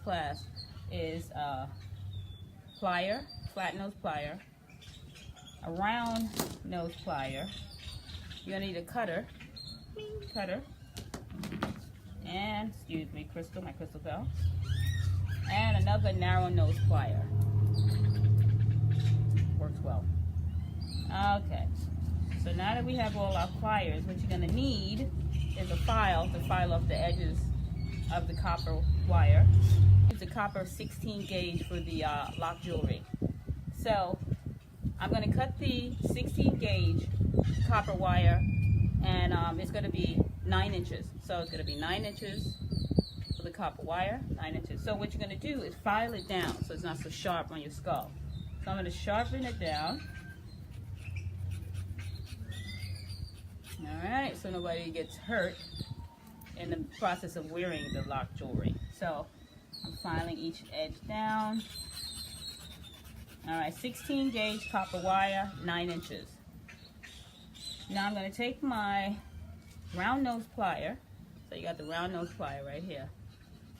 class is plier, flat nose plier, a round nose plier. You're gonna need a cutter, and excuse me, my crystal fell, and another narrow nose plier. Works well. Okay, so now that we have all our pliers, what you're gonna need is a file to file off the edges of the copper wire. Use the copper 16 gauge for the lock jewelry. So I'm going to cut the 16 gauge copper wire, and it's going to be 9 inches. So it's going to be 9 inches for the copper wire, 9 inches. So what you're going to do is file it down so it's not so sharp on your skull. So I'm going to sharpen it down. Alright, so nobody gets hurt in the process of wearing the lock jewelry. So I'm filing each edge down. Alright, 16 gauge copper wire, 9 inches. Now I'm going to take my round nose plier. So you got the round nose plier right here.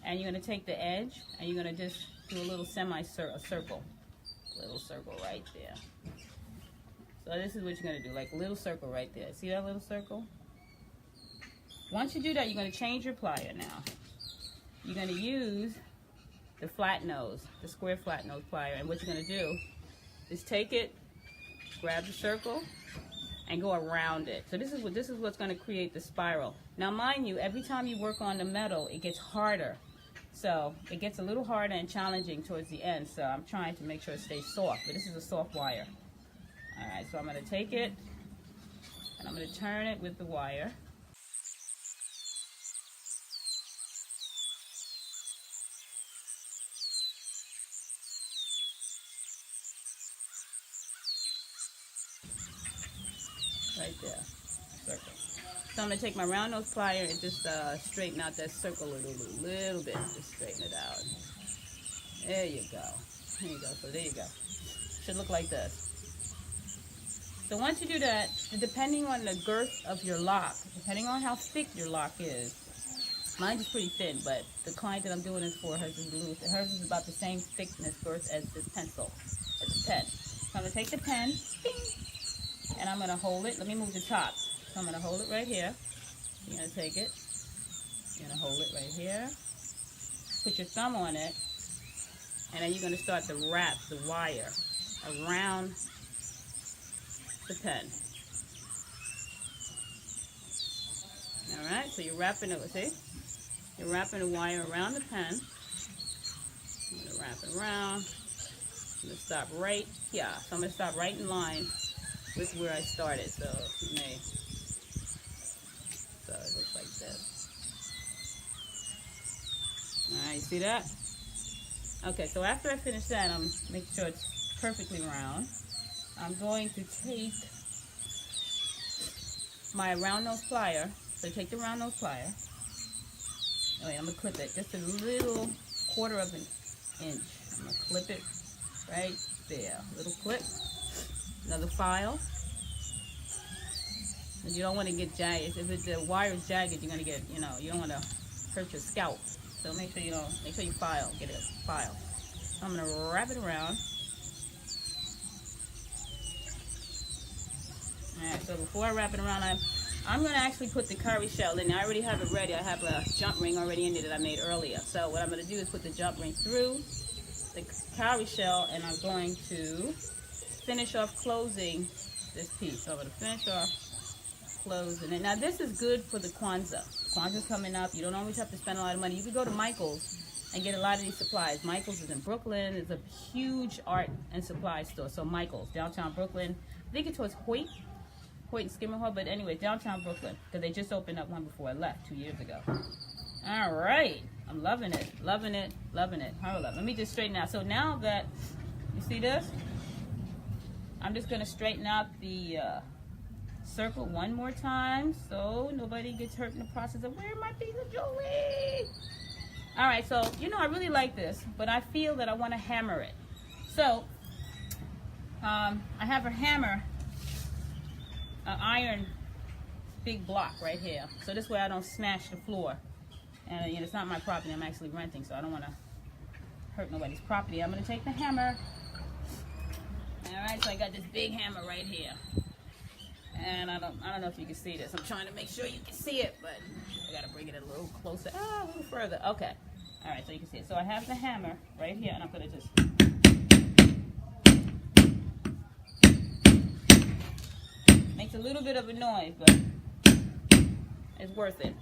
And you're going to take the edge and you're going to just do a little circle. Little circle right there. So this is what you're going to do, like a little circle right there. See that little circle? Once you do that, you're going to change your plier now. You're going to use the flat nose, the square flat nose plier. And what you're going to do is take it, grab the circle, and go around it. So this is what's going to create the spiral. Now mind you, every time you work on the metal, it gets harder. So it gets a little harder and challenging towards the end. So I'm trying to make sure it stays soft. But this is a soft wire. Alright, so I'm going to take it and I'm going to turn it with the wire. Right there, circle. So I'm going to take my round nose plier and just straighten out that circle a little bit. Just straighten it out. There you go. There you go. So there you go. Should look like this. So once you do that, depending on the girth of your lock, depending on how thick your lock is, mine is pretty thin, but the client that I'm doing this for, hers is loose. Hers is about the same thickness girth as this pencil, as the pen. So I'm going to take the pen, bing, and I'm going to hold it. Let me move the top. So I'm going to hold it right here. You're going to take it. You're going to hold it right here. Put your thumb on it, and then you're going to start to wrap the wire around the pen. Alright, so you're wrapping it, see? You're wrapping the wire around the pen. I'm going to wrap it around. I'm going to stop right here. So I'm going to stop right in line with where I started. So you may. So it looks like this. Alright, you see that? Okay, so after I finish that, I'm making sure it's perfectly round. I'm going to take my round nose plier. So take the round nose plier. Wait, I'm going to clip it just a little quarter of an inch. I'm going to clip it right there. Little clip. Another file. And you don't want to get jagged. If the wire is jagged, you're going to get, you don't want to hurt your scalp. So make sure you file. Get it, file. So I'm going to wrap it around. Alright, so before I wrap it around, I'm going to actually put the cowrie shell in. I already have it ready. I have a jump ring already in it that I made earlier. So what I'm going to do is put the jump ring through the cowrie shell, and I'm going to finish off closing this piece. So I'm going to finish off closing it. Now this is good for the Kwanzaa. Kwanzaa's coming up. You don't always have to spend a lot of money. You can go to Michael's and get a lot of these supplies. Michael's is in Brooklyn. It's a huge art and supply store. So Michael's, downtown Brooklyn. I think it's towards Hoyt and Skimmer Hall, but anyway, downtown Brooklyn, because they just opened up one before I left 2 years ago. All right, I'm loving it, loving it, loving it. Hold up, let me just straighten out. So now that you see this, I'm just gonna straighten out the circle one more time so nobody gets hurt in the process of wearing my piece of jewelry. All right, so I really like this, but I feel that I want to hammer it. So I have a hammer. An iron big block right here, so this way I don't smash the floor. And it's not my property, I'm actually renting, so I don't want to hurt nobody's property. I'm gonna take the hammer. All right, so I got this big hammer right here, and I don't know if you can see this. I'm trying to make sure you can see it, but I gotta bring it a little closer, a little further. Okay, all right, so you can see it. So I have the hammer right here, and I'm gonna just makes a little bit of a noise, but it's worth it.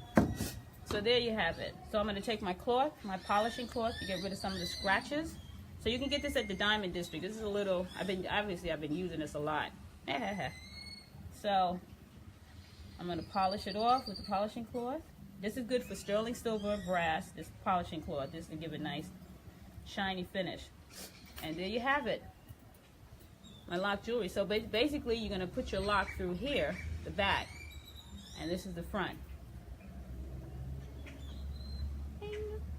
So there you have it. So I'm going to take my cloth, my polishing cloth, to get rid of some of the scratches. So you can get this at the Diamond District. This is a little, I've been using this a lot. So I'm going to polish it off with the polishing cloth. This is good for sterling silver, brass, this polishing cloth. This will give it a nice shiny finish. And there you have it. My lock jewelry. So basically you're going to put your lock through here, the back, and this is the front.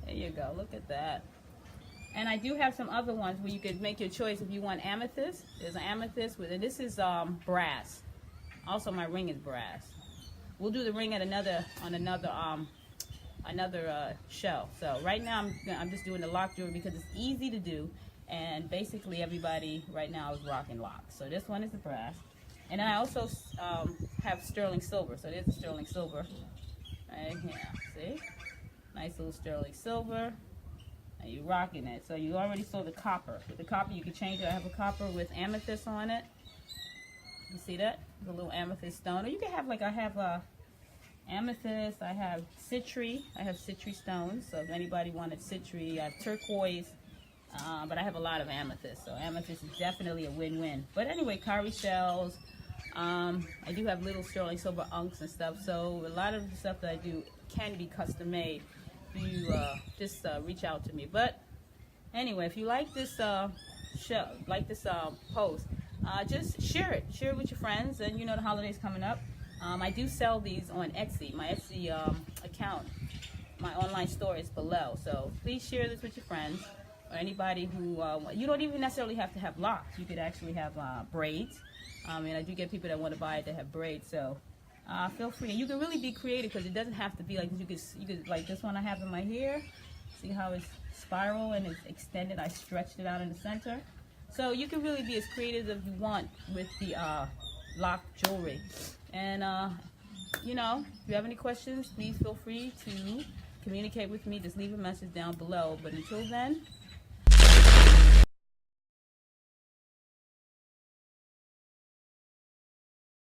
There you go, look at that. And I do have some other ones where you could make your choice if you want amethyst. There's an amethyst with it. This is brass. Also my ring is brass. We'll do the ring at another show. So right now I'm just doing the lock jewelry because it's easy to do, and basically everybody right now is rocking locks. So this one is the brass. And then I also have sterling silver. So there's the sterling silver right here. See? Nice little sterling silver. And you're rocking it. So you already saw the copper. With the copper, you can change it. I have a copper with amethyst on it. You see that? The little amethyst stone. Or you can have, like, I have amethyst. I have citrine. I have citrine stones. So if anybody wanted citrine, I have turquoise. But I have a lot of amethyst. So amethyst is definitely a win-win. But anyway, cowrie shells. I do have little sterling silver unks and stuff. So a lot of the stuff that I do can be custom made. You just reach out to me. But anyway, if you like this show, like this post, just share it with your friends. And you know the holidays coming up. I do sell these on Etsy. My Etsy account, my online store is below. So please share this with your friends or anybody who you don't even necessarily have to have locks. You could actually have braids. And I do get people that want to buy it that have braids. So feel free. And you can really be creative because it doesn't have to be like you could like this one I have in my hair. See how it's spiral and it's extended. I stretched it out in the center. So you can really be as creative as you want with the lock jewelry. And you know, if you have any questions, please feel free to communicate with me. Just leave a message down below. But until then,